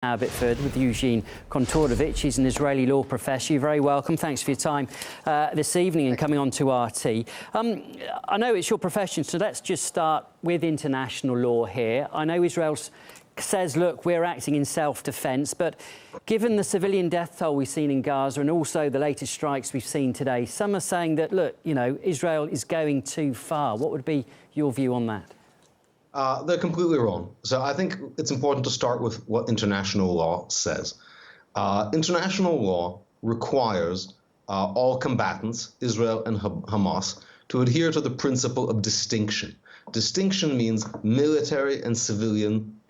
Abbotsford with Eugene Kontorovich. He's an Israeli law professor. You're very welcome. Thanks for your time this evening and coming on to RT. I know it's your profession, so let's just start with international law here. I know Israel says, look, we're acting in self-defence, but given the civilian death toll we've seen in Gaza and also the latest strikes we've seen today, some are saying that, look, you know, Israel is going too far. What would be your view on that? They're completely wrong. So I think it's important to start with what international law says. International law requires all combatants, Israel and Hamas, to adhere to the principle of distinction. Distinction means military and civilian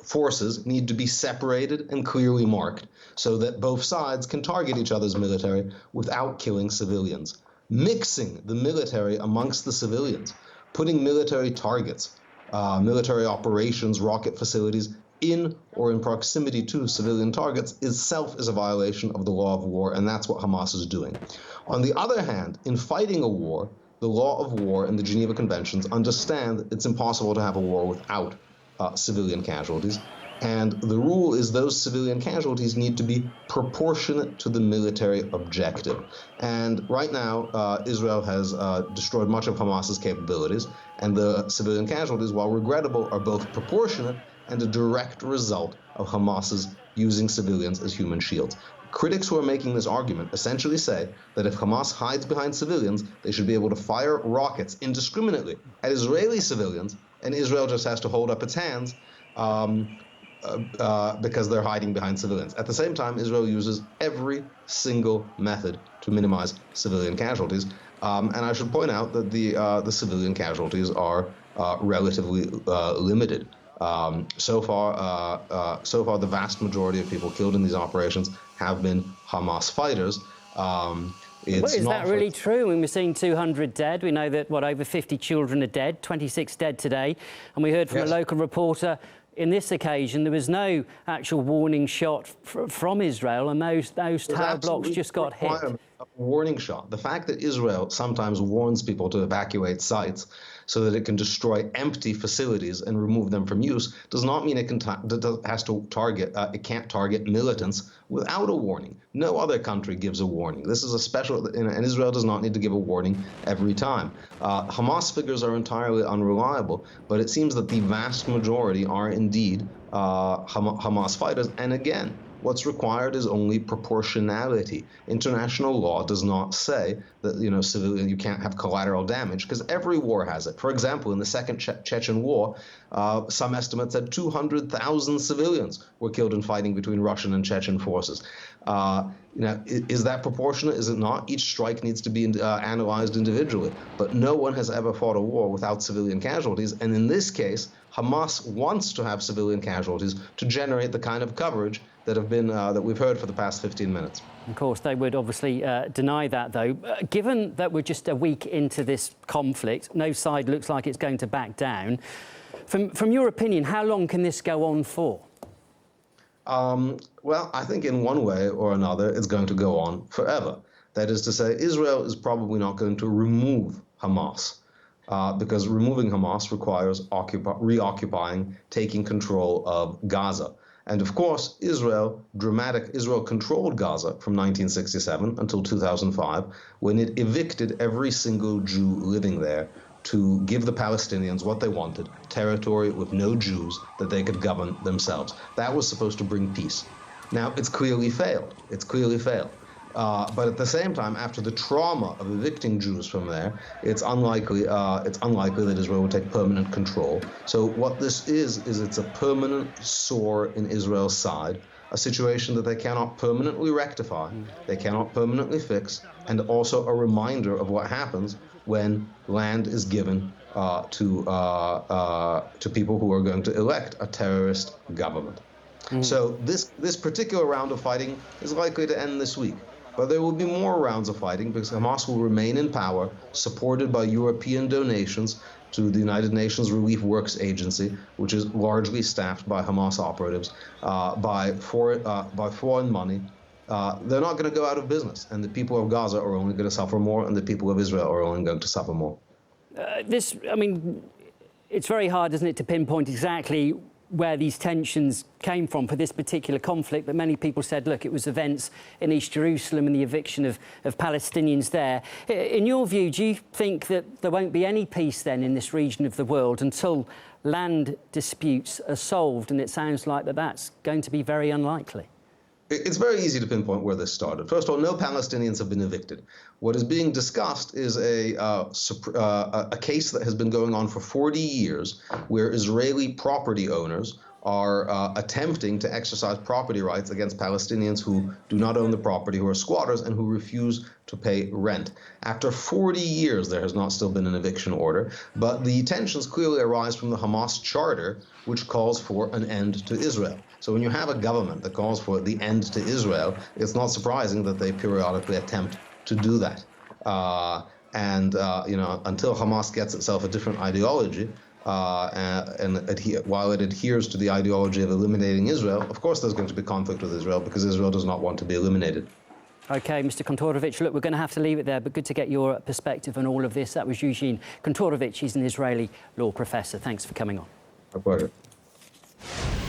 forces need to be separated and clearly marked so that both sides can target each other's military without killing civilians. Mixing the military amongst the civilians, putting military targets, military operations, rocket facilities in or in proximity to civilian targets itself is a violation of the law of war, and that's what Hamas is doing. On the other hand, in fighting a war, the law of war and the Geneva Conventions understand that it's impossible to have a war without civilian casualties. And the rule is those civilian casualties need to be proportionate to the military objective. And right now, Israel has destroyed much of Hamas's capabilities, and the civilian casualties, while regrettable, are both proportionate and a direct result of Hamas's using civilians as human shields. Critics who are making this argument essentially say that if Hamas hides behind civilians, they should be able to fire rockets indiscriminately at Israeli civilians, and Israel just has to hold up its hands because they're hiding behind civilians. At the same time, Israel uses every single method to minimize civilian casualties. And I should point out that the civilian casualties are relatively limited. So far, the vast majority of people killed in these operations have been Hamas fighters. Is that really true? I mean, we're seeing 200 dead. We know that, over 50 children are dead, 26 dead today. And we heard from a local reporter, in this occasion, there was no actual warning shot from Israel, and those tower blocks just got hit. A warning shot. The fact that Israel sometimes warns people to evacuate sites so that it can destroy empty facilities and remove them from use does not mean it can't target militants without a warning. No other country gives a warning. This is a special, and Israel does not need to give a warning every time. Hamas figures are entirely unreliable, but it seems that the vast majority are indeed Hamas fighters. And again, what's required is only proportionality. International law does not say that, civilian, you can't have collateral damage, because every war has it. For example, in the Second Chechen War, some estimates said 200,000 civilians were killed in fighting between Russian and Chechen forces. Is that proportionate? Is it not? Each strike needs to be analyzed individually. But no one has ever fought a war without civilian casualties. And in this case, Hamas wants to have civilian casualties to generate the kind of coverage that we've heard for the past 15 minutes. Of course, they would obviously deny that, though. Given that we're just a week into this conflict, no side looks like it's going to back down. From your opinion, how long can this go on for? Well, I think in one way or another, it's going to go on forever. That is to say, Israel is probably not going to remove Hamas, because removing Hamas requires reoccupying, taking control of Gaza. And of course, Israel controlled Gaza from 1967 until 2005, when it evicted every single Jew living there to give the Palestinians what they wanted, territory with no Jews that they could govern themselves. That was supposed to bring peace. Now, it's clearly failed. But at the same time, after the trauma of evicting Jews from there, it's unlikely that Israel will take permanent control. So what this is it's a permanent sore in Israel's side, a situation that they cannot permanently rectify, they cannot permanently fix, and also a reminder of what happens when land is given to people who are going to elect a terrorist government. So this particular round of fighting is likely to end this week. But there will be more rounds of fighting because Hamas will remain in power, supported by European donations to the United Nations Relief Works Agency, which is largely staffed by Hamas operatives, by foreign money. They're not going to go out of business, and the people of Gaza are only going to suffer more, and the people of Israel are only going to suffer more. It's very hard, isn't it, to pinpoint exactly where these tensions came from for this particular conflict, but many people said, look, it was events in East Jerusalem and the eviction of Palestinians there. In your view, do you think that there won't be any peace then in this region of the world until land disputes are solved? And it sounds like that's going to be very unlikely. It's very easy to pinpoint where this started. First of all, no Palestinians have been evicted. What is being discussed is a case that has been going on for 40 years, where Israeli property owners are attempting to exercise property rights against Palestinians who do not own the property, who are squatters, and who refuse to pay rent. After 40 years, there has not still been an eviction order, but the tensions clearly arise from the Hamas charter, which calls for an end to Israel. So when you have a government that calls for the end to Israel, it's not surprising that they periodically attempt to do that. Until Hamas gets itself a different ideology, while it adheres to the ideology of eliminating Israel, of course there's going to be conflict with Israel because Israel does not want to be eliminated. OK, Mr. Kantorovich, look, we're going to have to leave it there, but good to get your perspective on all of this. That was Eugene Kantorovich. He's an Israeli law professor. Thanks for coming on. My pleasure.